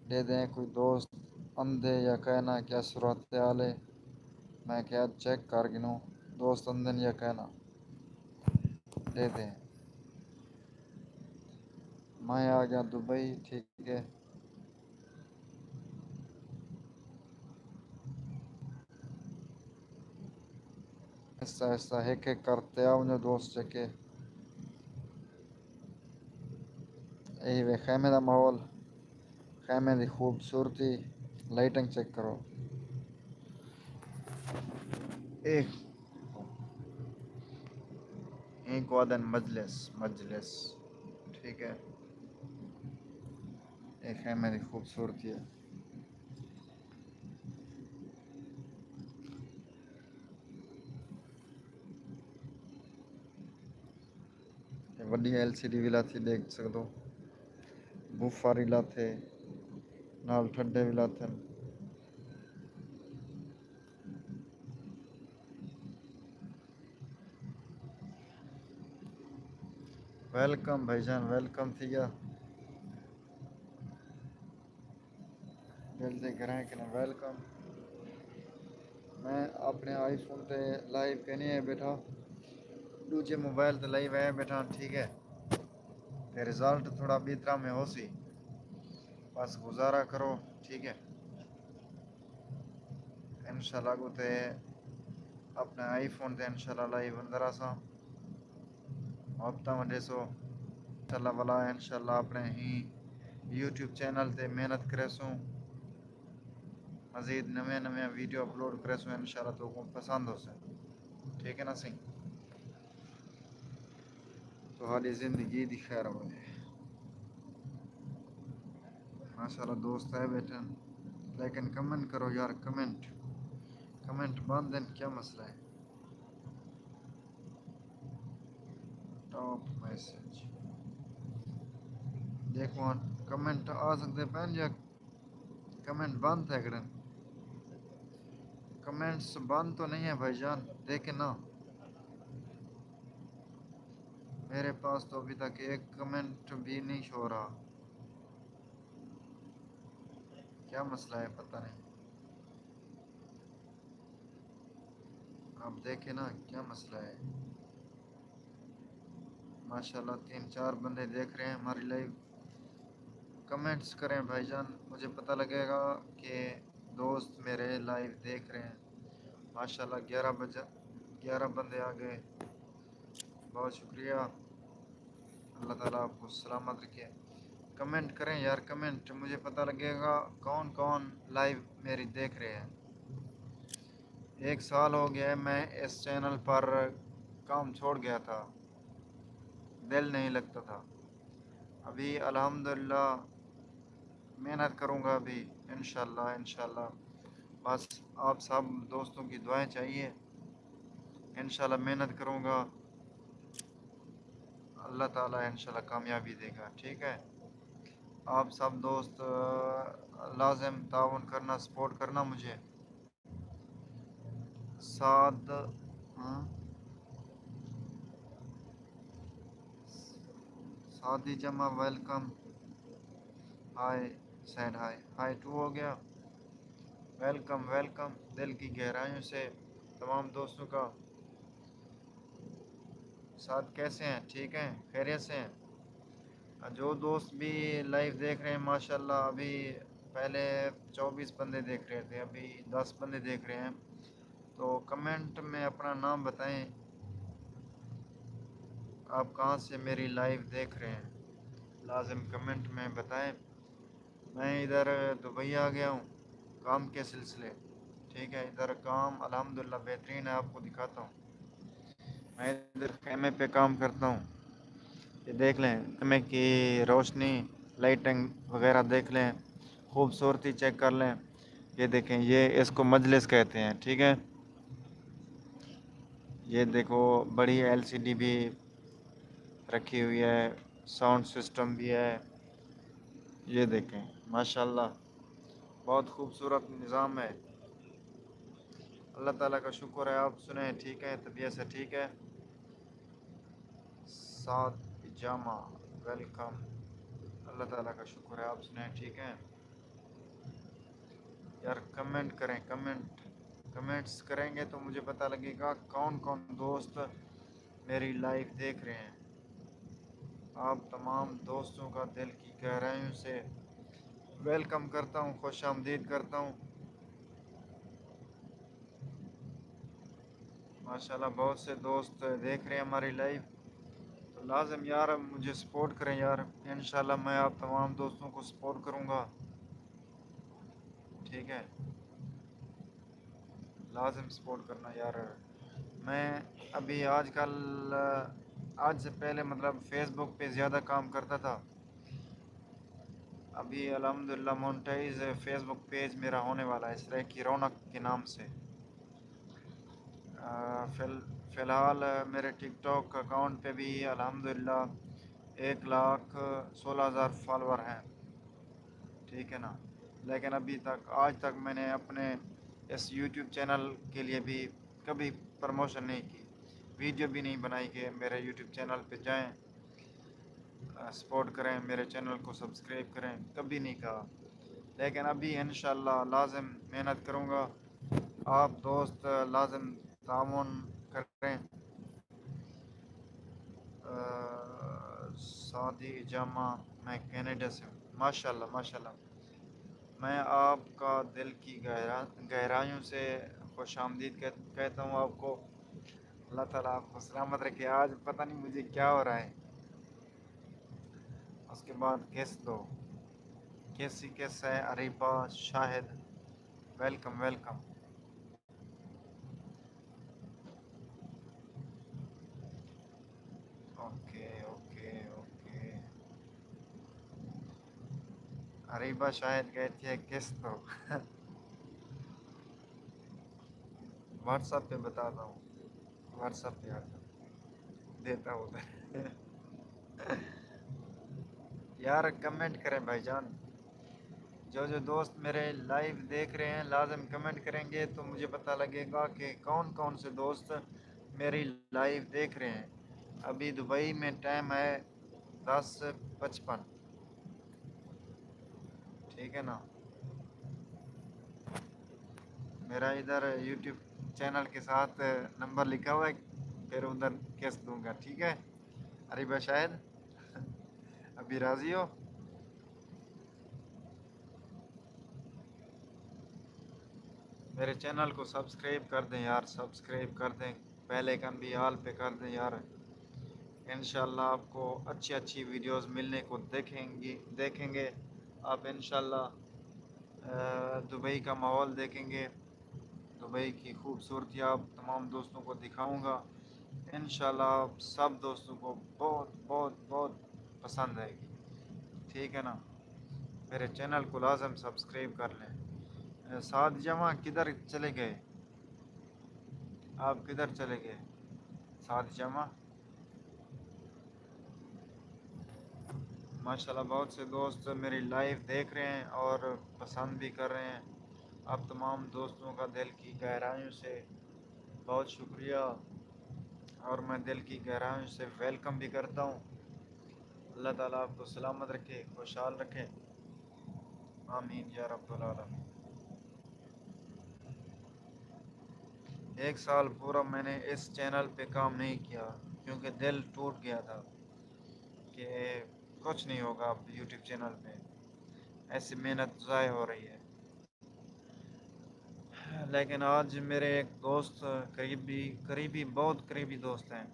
دے دیں کوئی دوست اندھے یا کہنا کیا صورت حال ہے میں کیا چیک کر گنوں دوست اندھن یا کہنا دے دیں میں آ گیا دبئی ٹھیک ہے آہستہ آہستہ ایک ایک کرتے آؤ جو دوست چکے یہی وے خیمے کا ماحول خیمے کی خوبصورتی لائٹنگ چیک کرو ایک ایک وادن مجلس ٹھیک ہے ایک خیمے کی خوبصورتی ہے وڈی ایل سی ڈی بھی لاتی دیکھ سکتے بوفاری لاتے نال ٹھڈے بھی لاتے ویلکم بھائی جان ویلکم تھی گیا دل دے گھریں کہ ویلکم میں اپنے آئی فون تے لائیو کہنی ہے بیٹھا دوجے موبائل تے لائیو ہے بیٹھا ٹھیک ہے تے رزلٹ تھوڑا بہترا میں ہو سی بس گزارا کرو ٹھیک ہے انشاءاللہ کو تے اپنے آئی فون تے انشاءاللہ لائیو اندر آساں ہفتہ وڈے سو انشاءاللہ والا انشاءاللہ اپنے ہی یوٹیوب چینل تے محنت کرے سوں مزید نویں نویں ویڈیو اپلوڈ کرے سوں انشاءاللہ تو کو پسند ہو سے ٹھیک ہے نا سی تہاڈی زندگی دی خیر ہوئے ماشاءاللہ دوست ہے بیٹھے لیکن کمنٹ کرو یار کمنٹ بند دین کیا مسئلہ ہے ٹاپ میسج دیکھو کمنٹ آ سکتے پہن یا کمنٹ بند ہے کرن کمنٹس بند تو نہیں ہے بھائی جان دیکھیں نا میرے پاس تو ابھی تک ایک کمنٹ بھی نہیں شو رہا کیا مسئلہ ہے پتہ نہیں آپ دیکھیں نا کیا مسئلہ ہے ماشاءاللہ 3-4 بندے دیکھ رہے ہیں ہماری لائیو کمنٹس کریں بھائی جان مجھے پتہ لگے گا کہ دوست میرے لائیو دیکھ رہے ہیں ماشاءاللہ 11 بندے آ گئے بہت شکریہ اللہ تعالیٰ آپ کو سلامت رکھے کمنٹ کریں یار کمنٹ مجھے پتہ لگے گا کون کون لائیو میری دیکھ رہے ہیں 1 سال ہو گیا ہے میں اس چینل پر کام چھوڑ گیا تھا دل نہیں لگتا تھا ابھی الحمدللہ محنت کروں گا ابھی انشاءاللہ بس آپ سب دوستوں کی دعائیں چاہیے انشاءاللہ محنت کروں گا اللہ تعالیٰ انشاءاللہ کامیابی دے گا ٹھیک ہے آپ سب دوست لازم تعاون کرنا سپورٹ کرنا مجھے سعد ہاں سعودی جمع ویلکم ہائے سینڈ ہائے 2 ہو گیا ویلکم دل کی گہرائیوں سے تمام دوستوں کا ساتھ کیسے ہیں ٹھیک ہیں خیریت سے ہیں جو دوست بھی لائیو دیکھ رہے ہیں ماشاءاللہ ابھی پہلے 24 بندے دیکھ رہے تھے ابھی 10 بندے دیکھ رہے ہیں تو کمنٹ میں اپنا نام بتائیں آپ کہاں سے میری لائیو دیکھ رہے ہیں لازم کمنٹ میں بتائیں میں ادھر دبئی آ گیا ہوں کام کے سلسلے ٹھیک ہے ادھر کام الحمدللہ بہترین ہے آپ کو دکھاتا ہوں میں ادھر خیمے پہ کام کرتا ہوں یہ دیکھ لیں خیمے کی روشنی لائٹنگ وغیرہ دیکھ لیں خوبصورتی چیک کر لیں یہ دیکھیں یہ اس کو مجلس کہتے ہیں ٹھیک ہے یہ دیکھو بڑی ایل سی ڈی بھی رکھی ہوئی ہے ساؤنڈ سسٹم بھی ہے یہ دیکھیں ماشاءاللہ بہت خوبصورت نظام ہے اللہ تعالیٰ کا شکر ہے آپ سنیں ٹھیک ہے طبیعت سے ٹھیک ہے سعد پجامہ ویلکم اللہ تعالیٰ کا شکر ہے آپ سنیں ٹھیک ہے یار کمنٹ کریں، کمنٹس کریں گے تو مجھے پتہ لگے گا کون کون دوست میری لائف دیکھ رہے ہیں۔ آپ تمام دوستوں کا دل کی گہرائیوں سے ویلکم کرتا ہوں، خوش آمدید کرتا ہوں۔ ماشاءاللہ بہت سے دوست دیکھ رہے ہیں ہماری لائف، تو لازم یار مجھے سپورٹ کریں یار، انشاءاللہ میں آپ تمام دوستوں کو سپورٹ کروں گا، ٹھیک ہے؟ لازم سپورٹ کرنا یار۔ میں ابھی آج سے پہلے مطلب فیس بک پہ زیادہ کام کرتا تھا، ابھی الحمدللہ مونٹائز فیس بک پیج میرا ہونے والا ہے، اس طرح کی رونق کے نام سے۔ فی الحال میرے ٹک ٹاک اکاؤنٹ پہ بھی الحمدللہ 1,16,000 فالور ہیں، ٹھیک ہے نا؟ لیکن آج تک میں نے اپنے اس یوٹیوب چینل کے لیے بھی کبھی پروموشن نہیں کی، ویڈیو بھی نہیں بنائی کہ میرے یوٹیوب چینل پہ جائیں، سپورٹ کریں، میرے چینل کو سبسکرائب کریں، کبھی نہیں کہا۔ لیکن ابھی انشاءاللہ لازم محنت کروں گا، آپ دوست لازم تعاون کریں۔ سعودی جامع میں کینیڈا سے ہوں، ماشاءاللہ ماشاءاللہ۔ میں آپ کا دل کی گہرائیوں سے خوش آمدید کہتا ہوں آپ کو، اللہ تعالیٰ آپ کو سلامت رکھے۔ آج پتہ نہیں مجھے کیا ہو رہا ہے، اس کے بعد کیس ہے Areeba Shahid, welcome welcome. Okay okay okay, Areeba Shahid کہتی ہے کس تو واٹس ایپ پہ بتاتا ہوں، واٹس ایپ پہ آ جاؤ، دیتا ہوں ادھر یار کمنٹ کریں بھائی جان، جو دوست میرے لائیو دیکھ رہے ہیں لازم کمنٹ کریں گے تو مجھے پتہ لگے گا کہ کون کون سے دوست میری لائیو دیکھ رہے ہیں۔ ابھی دبئی میں ٹائم ہے 10:55، ٹھیک ہے نا؟ میرا ادھر یوٹیوب چینل کے ساتھ نمبر لکھا ہوا ہے، پھر ادھر کیس دوں گا، ٹھیک ہے؟ اریبہ شاہد ابھی راضی ہو؟ میرے چینل کو سبسکرائب کر دیں یار، سبسکرائب کر دیں، پہلے کن بھی حال پہ کر دیں یار، انشاءاللہ آپ کو اچھی اچھی ویڈیوز ملنے کو دیکھیں گے آپ انشاءاللہ۔ دبئی کا ماحول دیکھیں گے، دبئی کی خوبصورتی آپ تمام دوستوں کو دکھاؤں گا، انشاءاللہ آپ سب دوستوں کو بہت بہت بہت پسند آئے گی، ٹھیک ہے نا؟ میرے چینل کو لازم سبسکرائب کر لیں۔ سعد جمع کدھر چلے گئے؟ آپ کدھر چلے گئے سعد جمع؟ ماشاءاللہ بہت سے دوست میری لائیو دیکھ رہے ہیں اور پسند بھی کر رہے ہیں، آپ تمام دوستوں کا دل کی گہرائیوں سے بہت شکریہ، اور میں دل کی گہرائیوں سے ویلکم بھی کرتا ہوں۔ اللہ تعالیٰ آپ کو سلامت رکھے، خوشحال رکھے، آمین یا رب العالمین۔ 1 سال پورا میں نے اس چینل پہ کام نہیں کیا کیونکہ دل ٹوٹ گیا تھا کہ کچھ نہیں ہوگا اب یوٹیوب چینل پہ، ایسی محنت ضائع ہو رہی ہے۔ لیکن آج میرے ایک دوست قریبی بہت قریبی دوست ہیں،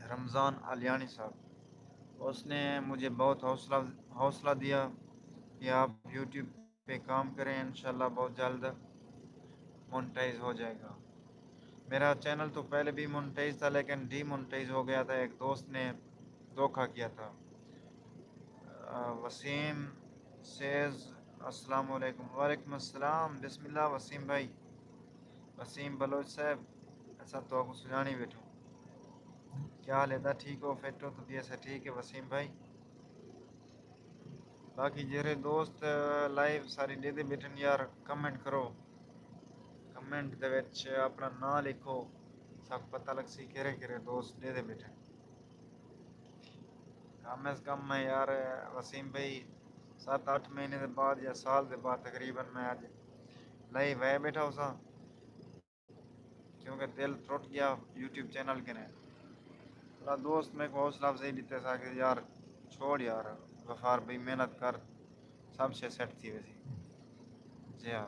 رمضان علیانی صاحب، اس نے مجھے بہت حوصلہ دیا کہ آپ یوٹیوب پہ کام کریں، انشاءاللہ بہت جلد مونٹائز ہو جائے گا۔ میرا چینل تو پہلے بھی مونٹائز تھا لیکن ڈی مونٹائز ہو گیا تھا، ایک دوست نے دھوکہ کیا تھا۔ وسیم سیز السلام علیکم، وعلیکم السلام، بسم اللہ وسیم بھائی، وسیم بلوچ صاحب، ایسا تو آپ کو سجانی بیٹھوں، کیا حال ہے تھا؟ ٹھیک ہو، فٹ ہو؟ تو بھی ایسا ٹھیک ہے وسیم بھائی۔ باقی جیرے دوست لائیو ساری دے دے بیٹھن یار، کمنٹ کرو، کمنٹ دے وچ اپنا نام لکھو، سب پتہ لگ سی کہڑے دوست دے دے بیٹھن، کم از کم میں یار وسیم بھائی 7-8 مہینے دے بعد یا سال دے بعد تقریباً میں اج لئی وے بیٹھا ہو سا، کیونکہ دل ٹوٹ گیا یوٹیوب چینل کے نے اللہ دوست میں کو حوصلہ افزائی دیتے سا کہ یار چھوڑ یار غفار بھائی محنت کر سب سے سیٹ تھی ویسی جی ہاں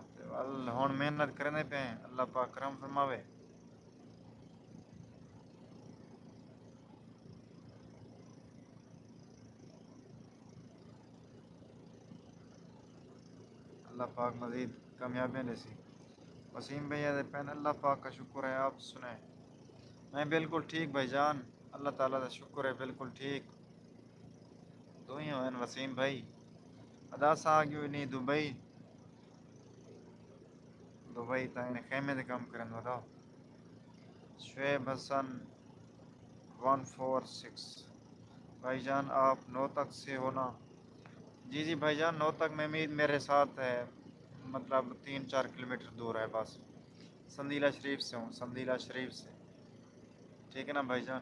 ہوں محنت کرنے پہ ہیں اللہ پاک کرم فرماوے اللہ پاک مزید کامیابیاں دے سی وسیم بھیا دے پین اللہ پاک کا شکر ہے آپ سنیں میں بالکل ٹھیک بھائی جان اللہ تعالیٰ کا شکر ہے بالکل ٹھیک تو ہی ہوئے وسیم بھائی ادا سا آگیو نہیں دبئی تا انہیں خیمے دے کام کرن بتاؤ شعیب حسن 146 بھائی جان آپ نو تک سے ہونا جی جی بھائی جان نو تک میں امید میرے ساتھ ہے مطلب 3-4 کلومیٹر دور ہے بس سندیلہ شریف سے ہوں سندیلہ شریف سے ٹھیک ہے نا بھائی جان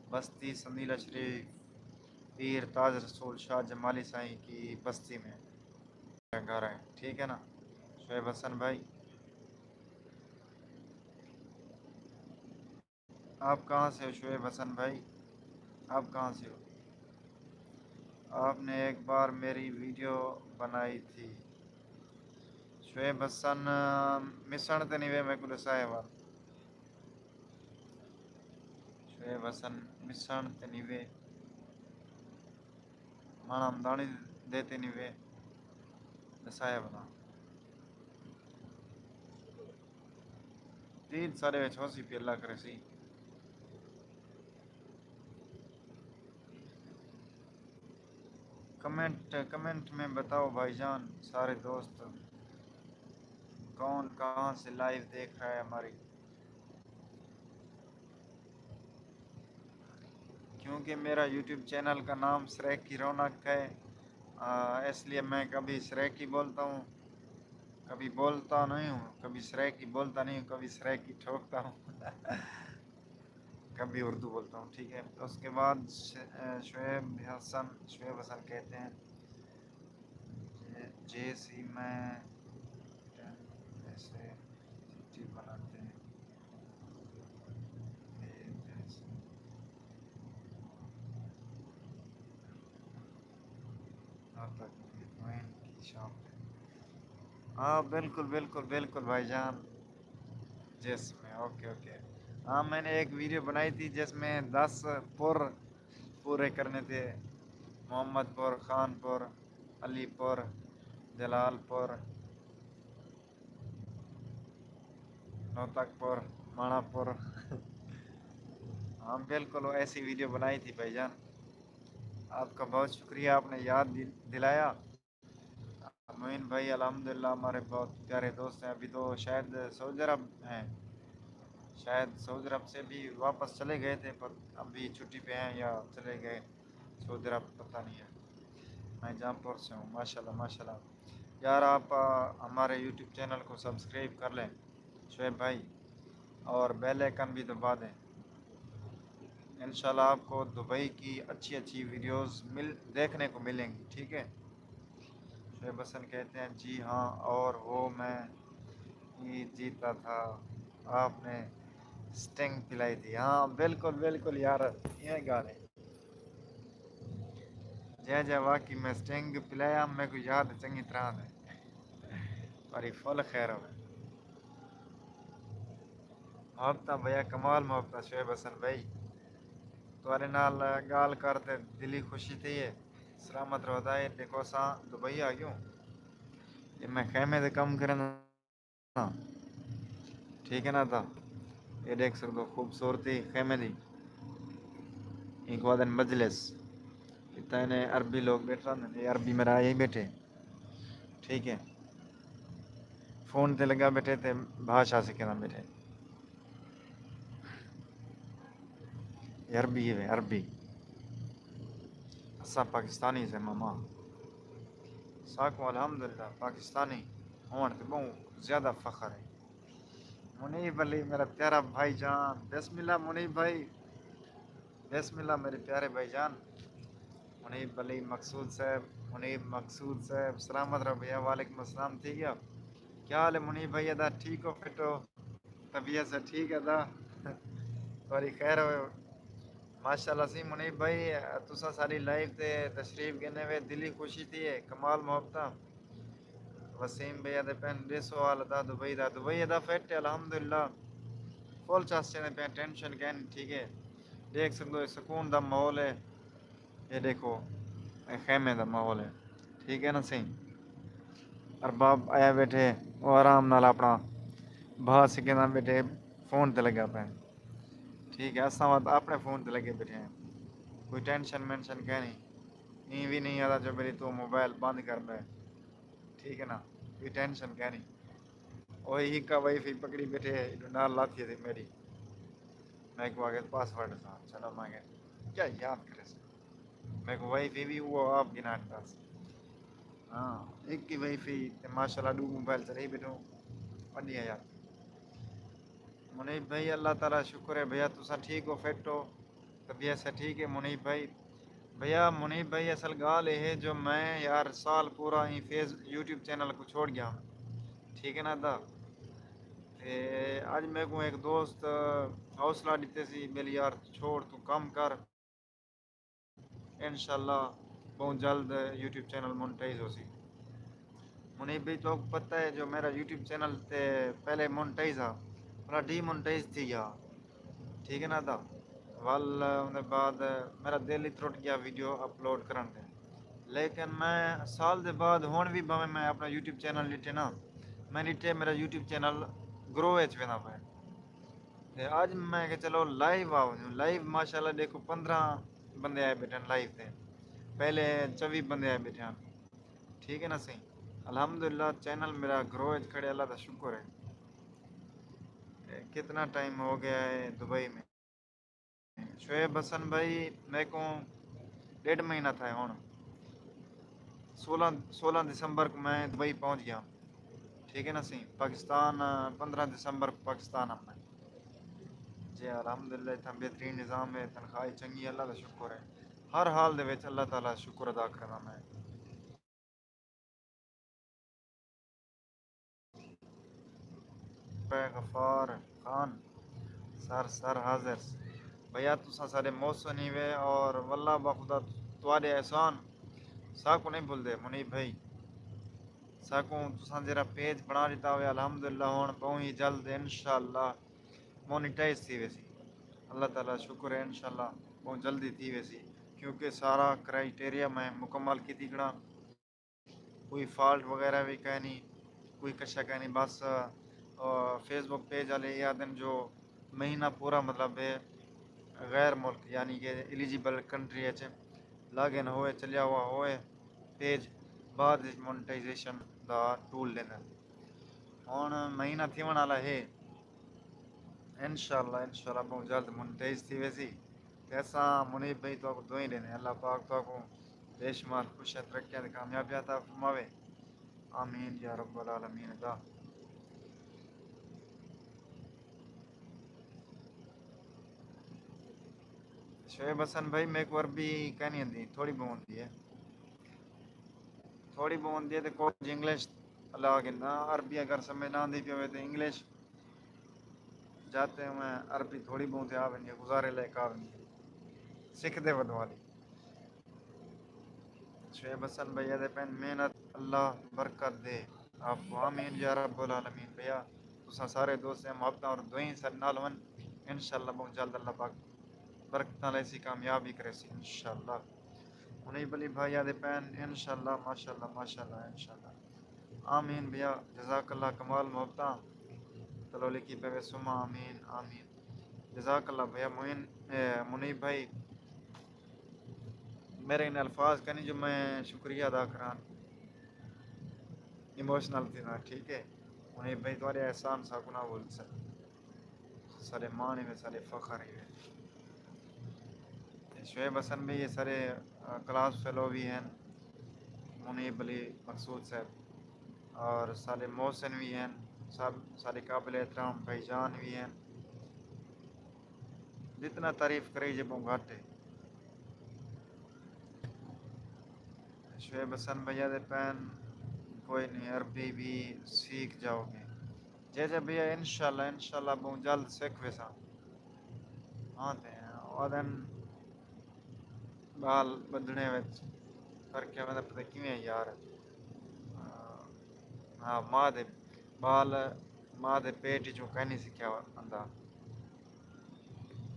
بستی سندیلہ شریف پیر تاج رسول شاہ جمالی سائیں کی بستی میں گھر ہے ٹھیک ہے نا شعیب حسن بھائی آپ کہاں سے ہو شعیب حسن بھائی آپ کہاں سے ہو آپ نے ایک بار میری ویڈیو بنائی تھی شعیب حسن مسن تے نہیں وے میں کو دسایا وا شعیب حسن مسن تے نہیں وے مانا دانی دیتے نہیں وے دسایا بنا 3 سارے چھوسی پہ اللہ کرے سی کمنٹ میں بتاؤ بھائی جان سارے دوست کون کہاں سے لائیو دیکھ رہا ہے ہماری کیونکہ میرا یوٹیوب چینل کا نام سریک کی رونق ہے اس لیے میں کبھی سریک ہی بولتا ہوں کبھی بولتا نہیں ہوں کبھی سریک ہی بولتا نہیں ہوں کبھی سریک ہی ٹھوکتا ہوں کبھی اردو بولتا ہوں ٹھیک ہے اس کے بعد شعیب حسن کہتے ہیں جیسی میں ایسے چٹھی بناتے ہیں جیسے کی شاپ ہے ہاں بالکل بالکل بالکل بھائی جان جس میں اوکے اوکے ہاں میں نے ایک ویڈیو بنائی تھی جس میں 10 پر پورے کرنے تھے محمد پور خان پور علی پور جلال پور نوتک پور مانا پور ہاں بالکل وہ ایسی ویڈیو بنائی تھی بھائی جان آپ کا بہت شکریہ آپ نے یاد دلایا معین بھائی الحمد للہ ہمارے بہت پیارے دوست ہیں ابھی تو شاید سعودی عرب ہیں شاید سعودی عرب سے بھی واپس چلے گئے تھے پر ابھی چھٹی پہ ہیں یا چلے گئے سعودی عرب پتہ نہیں ہے میں جام پور سے ہوں ماشاء اللہ ماشاء اللہ یار آپ ہمارے یوٹیوب چینل کو سبسکرائب کر لیں شعیب بھائی اور بیل آئکن بھی دبا دیں انشاءاللہ آپ کو دبئی کی اچھی اچھی ویڈیوز دیکھنے کو ملیں گی ٹھیک ہے شعیب حسن کہتے ہیں جی ہاں اور وہ میں ہی جیتا تھا آپ نے اسٹنگ پلائی تھی ہاں بالکل بالکل یار یہ گانے جے جے واقعی میں اسٹنگ پلایا میرے کو یاد چنگی طرح ہے پر فل خیر ہو محبت بھیا کمال محبت شعیب حسن بھائی تھوڑے نال گال کرتے دلی خوشی تھی ہے سلامت رہتا ہے دیکھو سا دبئی آ گیوں یہ میں خیمے سے کم کرنا ٹھیک ہے نا تھا یہ دیکھ سکتے ہو خوبصورتی خیمے دی ایک وادن مجلس اتنے نے عربی لوگ بیٹھ رہے ہیں عربی میرا یہی بیٹھے ٹھیک ہے فون تے لگا بیٹھے تھے بھاشا سکھنا بیٹھے عربی ہے عربی اسا پاکستانی سے ماما ساکو الحمدللہ پاکستانی ہون تے بہت زیادہ فخر ہے منیب علی میرا پیارا بھائی جان بسم اللہ منیب بھائی بسم اللہ میرے پیارے بھائی جان منیب علی مقصود صاحب، منیب مقصود صاحب سلامت رہو بھیا، وعلیکم السلام، ٹھیک ہے؟ کیا حال ہے منیب بھائی؟ ادا ٹھیک ہو، فٹ ہو، طبیعت سے ٹھیک ہے ادا؟ تھوڑی خیر ہو؟ ماشاء اللہ سی منیب بھائی، تسا ساری لائف تے تشریف گنے ہوئے دلی خوشی تھی ہے، کمال محبتہ وسیم بھیا دے پین دے سوال ادا دبئی ادا فٹ ہے الحمدللہ، فل چاستے نے پہ ٹینشن کہن ٹھیک ہے، دیکھ سکتے ہو سکون دا ماحول ہے، یہ دیکھو خیمے دا ماحول ہے، ٹھیک ہے نا صحیح؟ ارباب آیا بیٹھے وہ آرام نال اپنا بہت سکے نہ بیٹھے فون تے لگا پہ، ٹھیک ہے؟ اساں وقت اپنے فون تے لگے بیٹھے ہیں، کوئی ٹینشن مینشن کہ نہیں، این بھی نہیں آتا جو میری تو موبائل بند کر دے، ٹھیک ہے نا؟ کوئی ٹینشن کہ نہیں، وہی کا وائی فائی پکڑی بیٹھے نال لاتی تھی میری، میں کو آگے پاسورڈ تھا چلو میں کیا یاد کرے سے میں کو وائی فائی بھی وہ آپ گنا پاس، ہاں ایک کی وائی فائی تے ماشاءاللہ دو موبائل چلے بیٹھو بڑھیا یار۔ منیب بھائی اللہ تعالیٰ شکر ہے بھیا، تسا ٹھیک ہو، فٹ ہو، طبیعت سے ٹھیک ہے منیب بھائی؟ بھیا منیب بھائی اصل گال یہ ہے جو میں یار سال پورا ہی یوٹیوب چینل کو چھوڑ گیا، ٹھیک ہے نا دا؟ آج میں کو ایک دوست حوصلہ دیتے سی میری یار چھوڑ تو کم کر، انشاءاللہ بہت جلد یوٹیوب چینل مونٹائز ہو سی۔ منیب بھائی تو پتہ ہے جو میرا یوٹیوب چینل تے پہلے مونٹائز تھا میرا ڈی مونٹائز تھی گیا، ٹھیک ہے نا تھا ول ان بعد میرا دل ہی ٹوٹ گیا ویڈیو اپلوڈ کرن دے، لیکن میں سال دے بعد ہون بھی بھویں میں اپنا یوٹیوب چینل لٹے نا، میں لٹے میرا یوٹیوب چینل گرو ایچ پہ نہ پائے، آج میں کہ چلو لائیو آؤ لائیو ماشاءاللہ دیکھو 15 بندے آئے بیٹھے لائیو تے، پہلے 24 بندے آئے بیٹھے ہیں، ٹھیک ہے نا صحیح؟ الحمدللہ چینل میرا گرو ایچ کھڑے، اللہ کا شکر ہے۔ کتنا ٹائم ہو گیا ہے دبئی میں؟ شعیب حسن بھائی میں کو 1.5 مہینہ تھا ہوں، 16 دسمبر کو میں دبئی پہنچ گیا، ٹھیک ہے نا صحیح؟ پاکستان 15 دسمبر کو پاکستان ہم میں جی الحمدللہ اتنا بہترین نظام ہے، تنخواہ چنگی، اللہ کا شکر ہے، ہر حال دے وچ اللہ تعالیٰ شکر ادا کرنا میں غفار خان سر حاضر بھیا تسا سارے موسنی وے اور واللہ بخدا تواڈے احسان ساکو نہیں بھول دے منیب بھائی، ساکو تساں جرا پیج بنا دیتا ہوئے الحمدللہ ہون بہت ہی جلد انشاءاللہ مونیٹائز تھی ویسی، اللہ تعالیٰ شکر ہے انشاءاللہ بہت جلدی تھی ویسی، کیونکہ سارا کرائٹیریا میں مکمل کی تکڑا، کوئی فالٹ وغیرہ بھی کہیں نہیں، کوئی کشا کہیں نہیں، بس فیس بک پیج والے یا دن جو مہینہ پورا مطلب ہے غیر ملک یعنی کہ ایلیجیبل کنٹری ہے لاگ ان ہوئے چلیا ہوا ہوئے پیج بعد مونٹائزیشن دا ٹول لینا ہوں مہینہ تھیون والا ہے، انشاءاللہ بہت جلد مونٹائز تھی ویسی، ایسا منیب بھائی تو دعائیں دینے اللہ پاک تو کو بے شمار خوش ترقیاں کامیابیاں عطا فرماوے، آمین یا رب العالمین دا۔ شعیب حسن بھائی میں کو عربی کہنی آتی تھوڑی بہت ہے، تھوڑی بہت ہے تو کچھ انگلش اللہ گنا، عربی اگر سمجھ نہ آتی پی ہوئے تو انگلش جاتے ہیں، عربی تھوڑی بہت آ وینی گزارے لائق آ وینی سکھ دے ود والی۔ شعیب حسن بھیا دے پین محنت اللہ برکت دے آپ کو، آمین یا رب العالمین بھیا، تساں سارے دوست ہیں محبتاں اور دعائیں سر نال ون انشاءاللہ بہت جلد اللہ پاک برکت نال ایسی کامیابی کرے سی انشاءاللہ، انہیں بلی بھائی دے پین انشاءاللہ ماشاءاللہ انشاءاللہ آمین بھیا جزاک اللہ کمال محبتاں چلو لکھی پہ سما آمین آمین جزاک اللہ بھیا منیب بھائی، میرے ان الفاظ کا نہیں جو میں شکریہ ادا کران ایموشنل تھی نا، ٹھیک ہے منیب بھائی تمہارے احسان سا گناہ بول سارے مان میں سارے فخر ہے، شعیب حسن بھی یہ سارے کلاس فیلو بھی ہیں، منیب علی مقصود صاحب اور سارے محسن بھی ہیں، سب سارے قابل احترام بھائی جان بھی ہیں، جتنا تعریف کرے جب وہ گھٹ ہے، شعیب حسن بھیا دے پین کوئی نہیں، عربی بھی سیکھ جاؤ گے. جے جے بھیا انشاءاللہ بہت جلد سیکھ ویسا. ہاں تے اودن بال بدھنے وچ فرق ہے مطلب پتہ کیویں یار. ہاں ماں دے بال ماں دے پیٹ چوں کہیں سکھیا بندہ.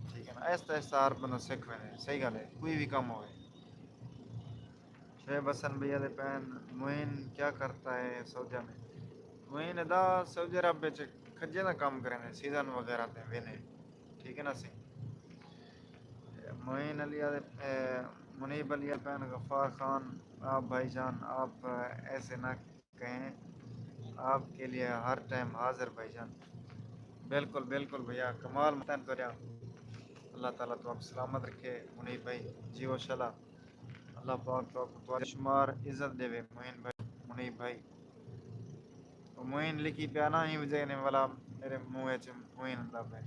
ٹھیک ہے نا، ایسا ایسا ہر بندہ سیکھ ویندے. صحیح گل ہے، کوئی بھی کام ہوئے. شعیب حسن بھیا دے پین معین کیا کرتا ہے سعودیہ میں؟ معین ادا سعودی عرب وچ کھجے دا کام کرنے سیزن وغیرہ تے وینے. ٹھیک ہے نا سی. معین علی منیب علی پین غفار خان، آپ بھائی جان آپ ایسے نہ کہیں، آپ کے لیے ہر ٹائم حاضر بھائی جان. بالکل بالکل بھیا کمال متن کریا. اللہ تعالیٰ تو آپ سلامت رکھے منیب بھائی. جی و شلا اللہ پاک تو آپ کو شمار عزت دے معین بھائی منیب بھائی. معین لکھی پیا نا ہی وجہ نے والا میرے منہ چ معین دا پہ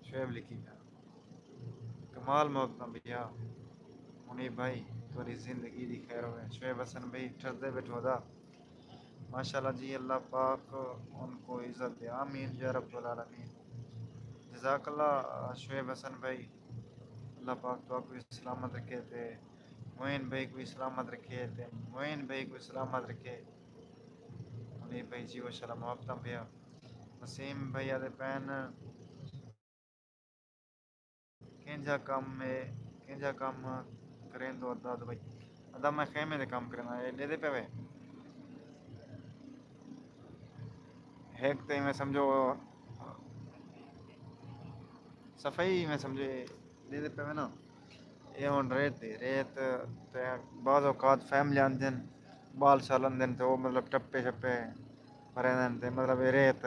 شعیب لکھی پیا. کمال محکمہ بھیا منیب بھائی تھوڑی زندگی دی خیر ہوئے. شعیب حسن بھائی ٹھردے بیٹھو دا ماشاء اللہ جی. اللہ پاک ان کو عزت دے. آمین یا رب العالمین. جزاک اللہ شعیب حسن بھائی. اللہ پاک تو آپ کو سلامت رکھے تھے. معین بھائی کو سلامت رکھے تھے. معین بھائی کو سلامت رکھے. منیب بھائی جی و شلا محبتہ بھیا. وسیم بھیا دے پین کنجا کام میں کنجا کام کریں دو ادا بھائی. ادا میں خیمے دے کام کرنا ہے لے دے پہ ہیک تے میں سمجھو صفائی میں سمجھے دے دے پہ نا. یہ ہوں ریت بعض اوقات فیملی آندین بال شال دین تو وہ مطلب ٹپے شپے مرے دین مطلب ریت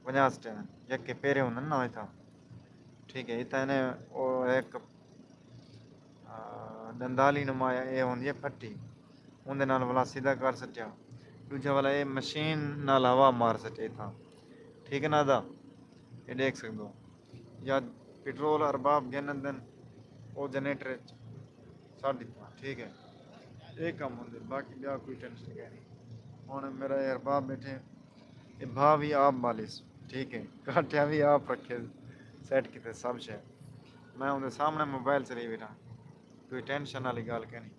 ونجاسٹے یک کے پیرے ہوں نا ہوئے تھا. ٹھیک ہے اتنے وہ ایک دندالی نمایا یہ ہوندی ہے پھٹی اندے نال والا سیدھا کر سٹیا. دوجا والا یہ مشین نال ہوا مار سٹے تھا. ٹھیک ہے نا ادا یہ دیکھ سکتے ہو. یا پٹرول ارباب گن دن وہ جنریٹر سڑ دیتا. ٹھیک ہے یہ کام ہوں باقی بیا کوئی ٹینشن کہ نہیں. ہوں میرا یار باپ بیٹھے یہ بھا بھی آپ مالس. ٹھیک ہے کاٹیا بھی آپ رکھے سیٹ کیتے سب شے. میں اندر سامنے موبائل چلائی بیٹھا. کوئی ٹینشن والی گل کہ نہیں.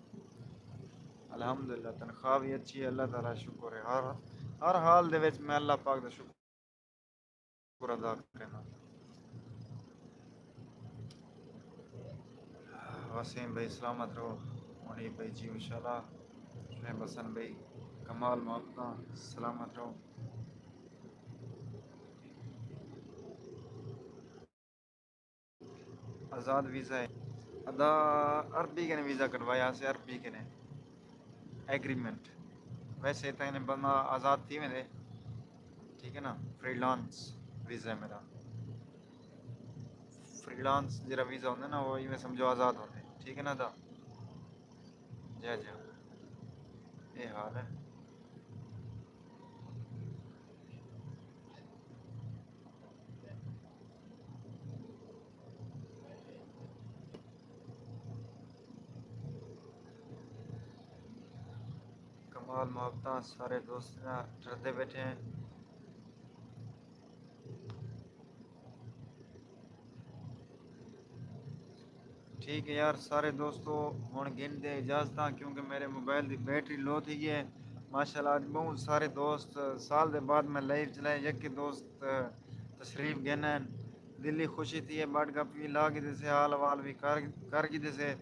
الحمد للہ تنخواہ بھی اچھی ہے. اللہ تعالیٰ شکر ہے. ہر حال دے وچ میں اللہ پاک دا شکر ادا کرنا. وسیم بھائی سلامت رہو. منیب بھائی جی انشاءاللہ. شعیب حسن بھائی کمال محبتہ سلامت رہو. آزاد ویزا ہے ادا عربی کے نے ویزا کٹوایا سے عربی کے نے ایگریمنٹ ویسے تو انہیں بندہ آزاد تھی میں دے. ٹھیک ہے نا فری لانس ویزا ہے میرا. فری لانس جرا ویزا ہوتا ہے نا وہ میں سمجھو آزاد ہوتے. ٹھیک ہے نا دا جی جی یہ حال ہے. کمال محبتہ سارے دوست ڈرتے بیٹھے ہیں. ٹھیک ہے یار سارے دوستوں ہوں گن دے اجازت کیونکہ میرے موبائل کی بیٹری لو تھی ہے. ماشاء اللہ آج بہت سارے دوست سال دے بعد میں لائیو چلائے یک کہ دوست تشریف گن دلی خوشی تھی ہے. بٹ گپ بھی لا کے سے حال وال بھی کر کے سے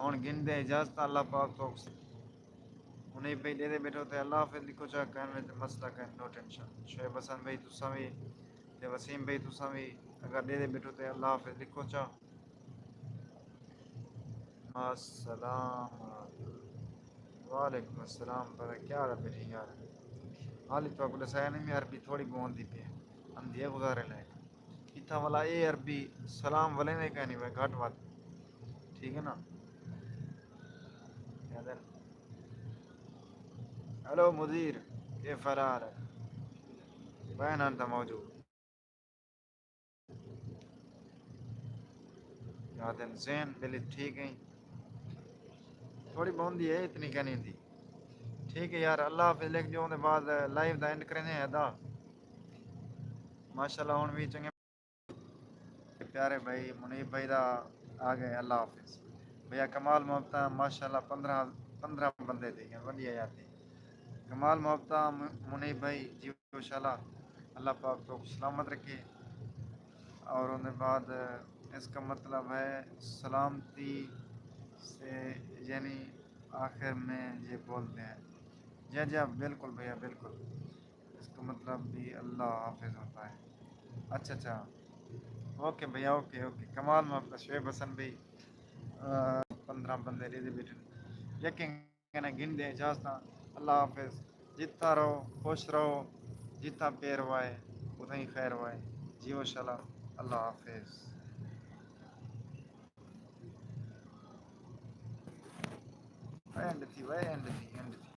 ہوں گن دے اجازت اللہ پاک تو انہیں پہ دے دے بیٹھو تے اللہ حافظ لکھو چا کہنے مسئلہ کہنے نو ٹینشن. شعیب حسن بھائی تساں بھی تے وسیم بھائی تساں بھی اگر دے دے بیٹھو تے اللہ حافظ لکھو چا. السلام وعلیکم السلام پر کیا حال ہے بیٹے یار. حالی تو اپنے سیا نہیں میں عربی تھوڑی بون دی پی اندھی گزارے لائے اتھا والا اے عربی سلام والے نے کہنی میں گھٹ وات. ٹھیک ہے نا. ہلو مدیر یہ فرار ہے بین انت موجود. یادن زین دل ٹھیک ہیں. تھوڑی بہت ہے اتنی کہنی تھی ٹھیک ہے یار اللہ حافظ لکھ جو بعد لائیو دا اینڈ کرنے ہیں ادا ماشاء اللہ ہوں بھی چنگے پیارے بھائی منیب بھائی دا آ گئے اللہ حافظ بھیا کمال محبت ماشاء اللہ 15 بندے تھے بڑھیا یار تھی کمال محبت منیب بھائی جی انشاءاللہ اللہ پاک تو سلامت رکھے اور ان کے بعد اس کا مطلب ہے سلامتی سے یعنی آخر میں یہ بولتے ہیں جی جی بالکل بھیا بالکل اس کا مطلب بھی اللہ حافظ ہوتا ہے اچھا اچھا اوکے بھیا اوکے اوکے کمال محبت شعیب حسن بھی 15 بندے ریزی بیٹھے یقین گن دے اجازت اللہ حافظ جتنا رہو خوش رہو جتنا پیر ہوائے اتنا ہی خیر ہوائے جیو شلا اللہ حافظ اینڈ تھی بھائی اینڈ تھی